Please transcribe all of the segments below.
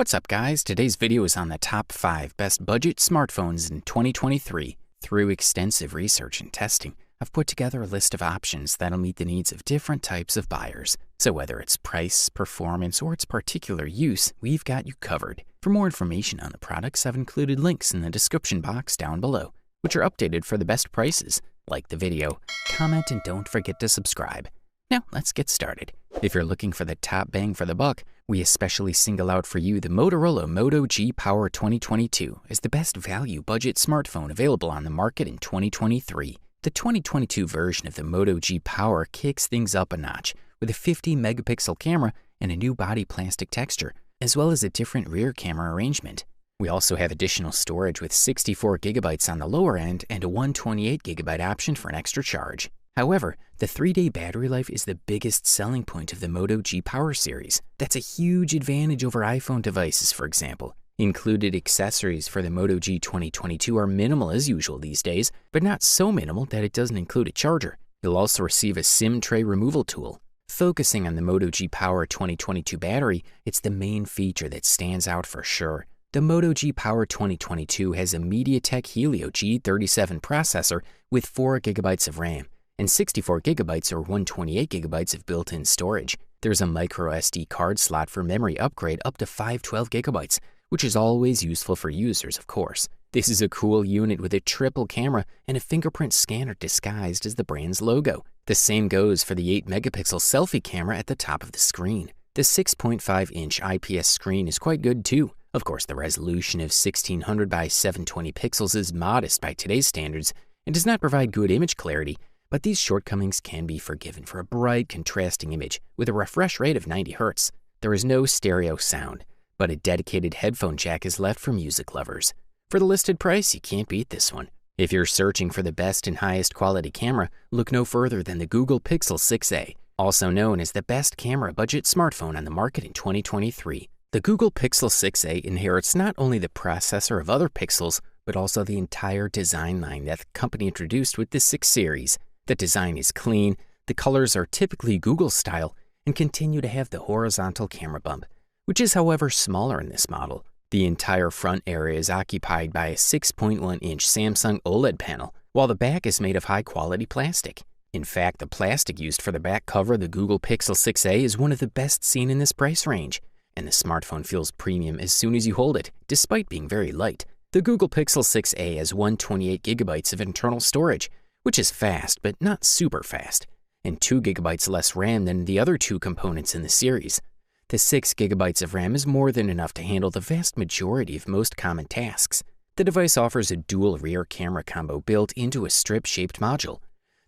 What's up guys, today's video is on the top 5 best budget smartphones in 2023. Through extensive research and testing, I've put together a list of options that'll meet the needs of different types of buyers. So whether it's price, performance, or its particular use, we've got you covered. For more information on the products, I've included links in the description box down below, which are updated for the best prices. Like the video, comment, and don't forget to subscribe. Now let's get started. If you're looking for the top bang for the buck, we especially single out for you the Motorola Moto G Power 2022 as the best value budget smartphone available on the market in 2023. The 2022 version of the Moto G Power kicks things up a notch with a 50 megapixel camera and a new body plastic texture, as well as a different rear camera arrangement. We also have additional storage with 64 gigabytes on the lower end and a 128 gigabyte option for an extra charge. However, the 3-day battery life is the biggest selling point of the Moto G Power series. That's a huge advantage over iPhone devices, for example. Included accessories for the Moto G 2022 are minimal as usual these days, but not so minimal that it doesn't include a charger. You'll also receive a SIM tray removal tool. Focusing on the Moto G Power 2022 battery, it's the main feature that stands out for sure. The Moto G Power 2022 has a MediaTek Helio G37 processor with 4 gigabytes of RAM and 64 gigabytes or 128 gigabytes of built-in storage. There's a micro SD card slot for memory upgrade up to 512 gigabytes, which is always useful for users, of course. This is a cool unit with a triple camera and a fingerprint scanner disguised as the brand's logo. The same goes for the 8 megapixel selfie camera at the top of the screen. The 6.5-inch IPS screen is quite good too. Of course, the resolution of 1600 by 720 pixels is modest by today's standards and does not provide good image clarity, but these shortcomings can be forgiven for a bright, contrasting image with a refresh rate of 90 Hz. There is no stereo sound, but a dedicated headphone jack is left for music lovers. For the listed price, you can't beat this one. If you're searching for the best and highest quality camera, look no further than the Google Pixel 6a, also known as the best camera budget smartphone on the market in 2023. The Google Pixel 6a inherits not only the processor of other Pixels, but also the entire design line that the company introduced with the 6 series. The design is clean, the colors are typically Google style, and continue to have the horizontal camera bump, which is however smaller in this model. The entire front area is occupied by a 6.1-inch Samsung OLED panel, while the back is made of high-quality plastic. In fact, the plastic used for the back cover of the Google Pixel 6a is one of the best seen in this price range, and the smartphone feels premium as soon as you hold it, despite being very light. The Google Pixel 6a has 128 gigabytes of internal storage, which is fast but not super fast, and 2 gigabytes less RAM than the other 2 components in the series. The 6 gigabytes of RAM is more than enough to handle the vast majority of most common tasks. The device offers a dual rear camera combo built into a strip-shaped module.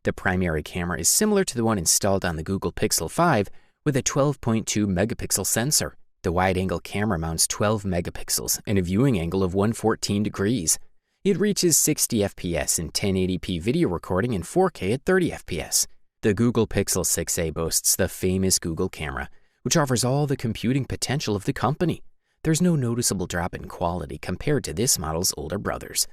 The primary camera is similar to the one installed on the Google Pixel 5 with a 12.2 megapixel sensor. The wide-angle camera mounts 12 megapixels and a viewing angle of 114 degrees. It reaches 60 FPS in 1080p video recording and 4K at 30 FPS. The Google Pixel 6a boasts the famous Google camera, which offers all the computing potential of the company. There's no noticeable drop in quality compared to this model's older brothers.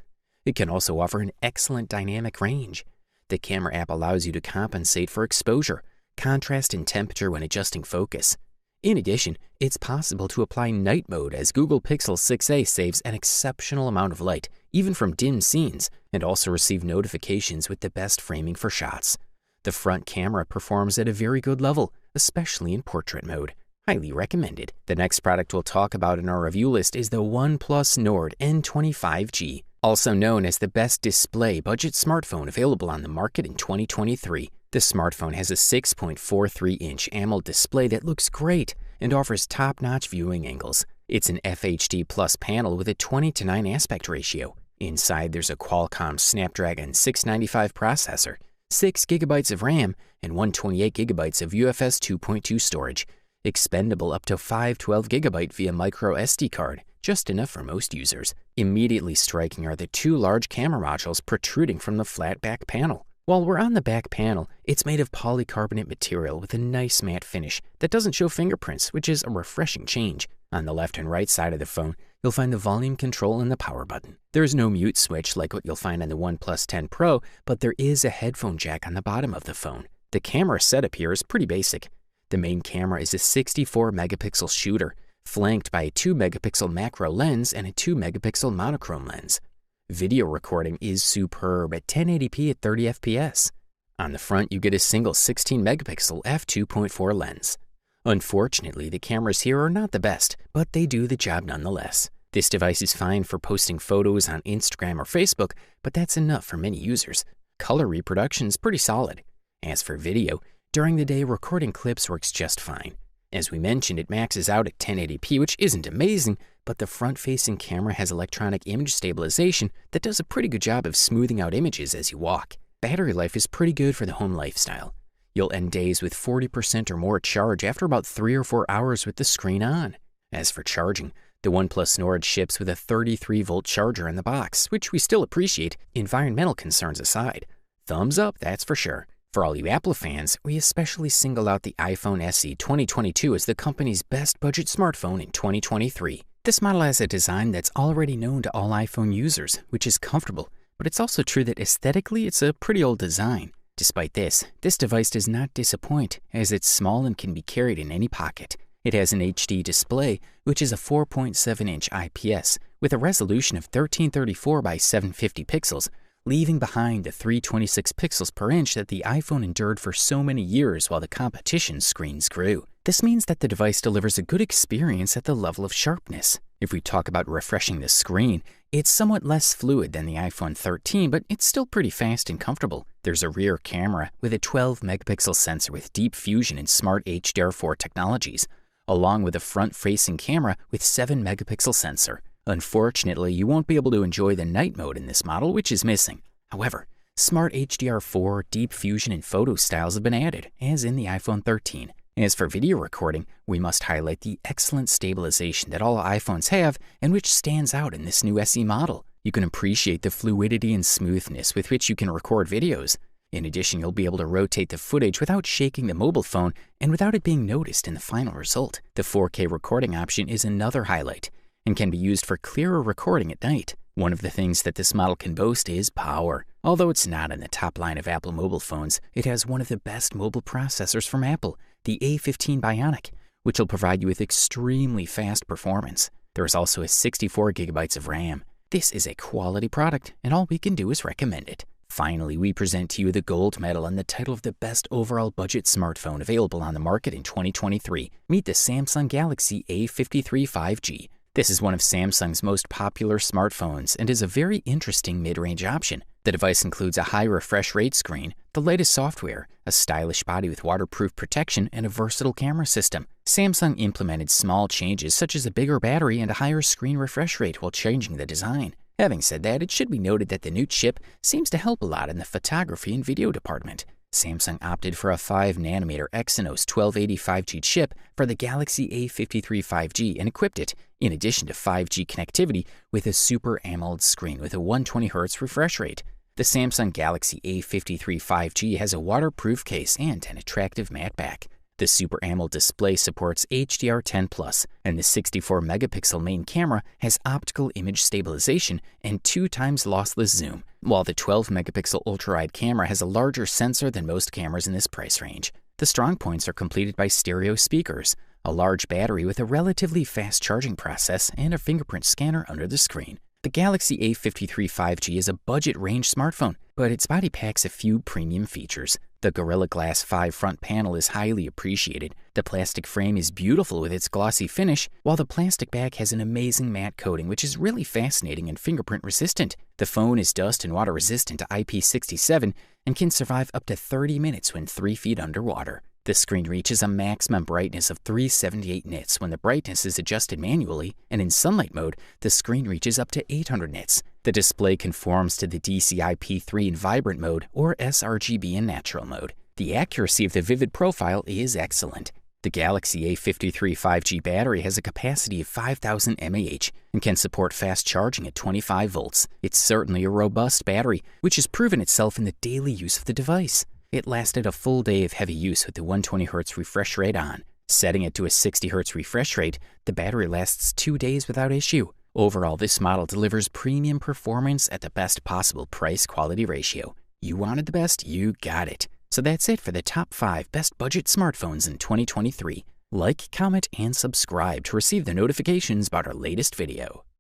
It can also offer an excellent dynamic range. The camera app allows you to compensate for exposure, contrast, and temperature when adjusting focus. In addition, it's possible to apply night mode as Google Pixel 6a saves an exceptional amount of light, even from dim scenes, and also receive notifications with the best framing for shots. The front camera performs at a very good level, especially in portrait mode. Highly recommended. The next product we'll talk about in our review list is the OnePlus Nord N20 5G, also known as the best display budget smartphone available on the market in 2023. The smartphone has a 6.43-inch AMOLED display that looks great and offers top-notch viewing angles. It's an FHD Plus panel with a 20:9 aspect ratio. Inside, there's a Qualcomm Snapdragon 695 processor, 6 gigabytes of RAM, and 128 gigabytes of UFS 2.2 storage. Expendable up to 512 gigabyte via micro SD card, just enough for most users. Immediately striking are the 2 large camera modules protruding from the flat back panel. While we're on the back panel, it's made of polycarbonate material with a nice matte finish that doesn't show fingerprints, which is a refreshing change. On the left and right side of the phone, you'll find the volume control and the power button. There is no mute switch like what you'll find on the OnePlus 10 Pro, but there is a headphone jack on the bottom of the phone. The camera setup here is pretty basic. The main camera is a 64 megapixel shooter, flanked by a 2-megapixel macro lens and a 2-megapixel monochrome lens. Video recording is superb at 1080p at 30 fps. On the front, you get a single 16-megapixel f2.4 lens. Unfortunately, the cameras here are not the best, but they do the job nonetheless. This device is fine for posting photos on Instagram or Facebook, but that's enough for many users. Color reproduction is pretty solid. As for video, during the day, recording clips works just fine. As we mentioned, it maxes out at 1080p, which isn't amazing, but the front-facing camera has electronic image stabilization that does a pretty good job of smoothing out images as you walk. Battery life is pretty good for the home lifestyle. You'll end days with 40% or more charge after about 3 or 4 hours with the screen on. As for charging, the OnePlus Nord ships with a 33-volt charger in the box, which we still appreciate, environmental concerns aside. Thumbs up, that's for sure. For all you Apple fans, we especially single out the iPhone SE 2022 as the company's best budget smartphone in 2023. This model has a design that's already known to all iPhone users, which is comfortable, but it's also true that aesthetically it's a pretty old design. Despite this device does not disappoint, as it's small and can be carried in any pocket. It has an HD display, which is a 4.7-inch IPS with a resolution of 1334 by 750 pixels, leaving behind the 326 pixels per inch that the iPhone endured for so many years while the competition screens grew. This means that the device delivers a good experience at the level of sharpness. If we talk about refreshing the screen, it's somewhat less fluid than the iPhone 13, but it's still pretty fast and comfortable. There's a rear camera with a 12-megapixel sensor with deep fusion and smart HDR4 technologies, along with a front-facing camera with 7-megapixel sensor. Unfortunately, you won't be able to enjoy the night mode in this model, which is missing. However, smart HDR4, deep fusion, and photo styles have been added, as in the iPhone 13. As for video recording, we must highlight the excellent stabilization that all iPhones have and which stands out in this new SE model. You can appreciate the fluidity and smoothness with which you can record videos. In addition, you'll be able to rotate the footage without shaking the mobile phone and without it being noticed in the final result. The 4K recording option is another highlight and can be used for clearer recording at night. One of the things that this model can boast is power. Although it's not in the top line of Apple mobile phones, it has one of the best mobile processors from Apple, the A53 Bionic, which will provide you with extremely fast performance. There is also a 64 gigabytes of RAM. This is a quality product, and all we can do is recommend it. Finally, we present to you the gold medal and the title of the best overall budget smartphone available on the market in 2023. Meet the Samsung Galaxy A53 5G. This is one of Samsung's most popular smartphones and is a very interesting mid-range option. The device includes a high refresh rate screen, the latest software, a stylish body with waterproof protection, and a versatile camera system. Samsung implemented small changes such as a bigger battery and a higher screen refresh rate while changing the design. Having said that, it should be noted that the new chip seems to help a lot in the photography and video department. Samsung opted for a 5nm Exynos 1280 5G chip for the Galaxy A53 5G and equipped it, in addition to 5G connectivity, with a Super AMOLED screen with a 120Hz refresh rate. The Samsung Galaxy A53 5G has a waterproof case and an attractive matte back. The Super AMOLED display supports HDR10+, and the 64-megapixel main camera has optical image stabilization and 2x lossless zoom, while the 12-megapixel ultra-wide camera has a larger sensor than most cameras in this price range. The strong points are completed by stereo speakers, a large battery with a relatively fast charging process, and a fingerprint scanner under the screen. The Galaxy A53 5G is a budget-range smartphone, but its body packs a few premium features. The Gorilla Glass 5 front panel is highly appreciated. The plastic frame is beautiful with its glossy finish, while the plastic back has an amazing matte coating which is really fascinating and fingerprint resistant. The phone is dust and water resistant to IP67 and can survive up to 30 minutes when 3 feet underwater. The screen reaches a maximum brightness of 378 nits when the brightness is adjusted manually, and in sunlight mode, the screen reaches up to 800 nits. The display conforms to the DCI-P3 in vibrant mode or sRGB in natural mode. The accuracy of the vivid profile is excellent. The Galaxy A53 5G battery has a capacity of 5,000 mAh and can support fast charging at 25 volts. It's certainly a robust battery, which has proven itself in the daily use of the device. It lasted a full day of heavy use with the 120Hz refresh rate on. Setting it to a 60Hz refresh rate, the battery lasts 2 days without issue. Overall, this model delivers premium performance at the best possible price-quality ratio. You wanted the best, you got it. So that's it for the top 5 best budget smartphones in 2023. Like, comment, and subscribe to receive the notifications about our latest video.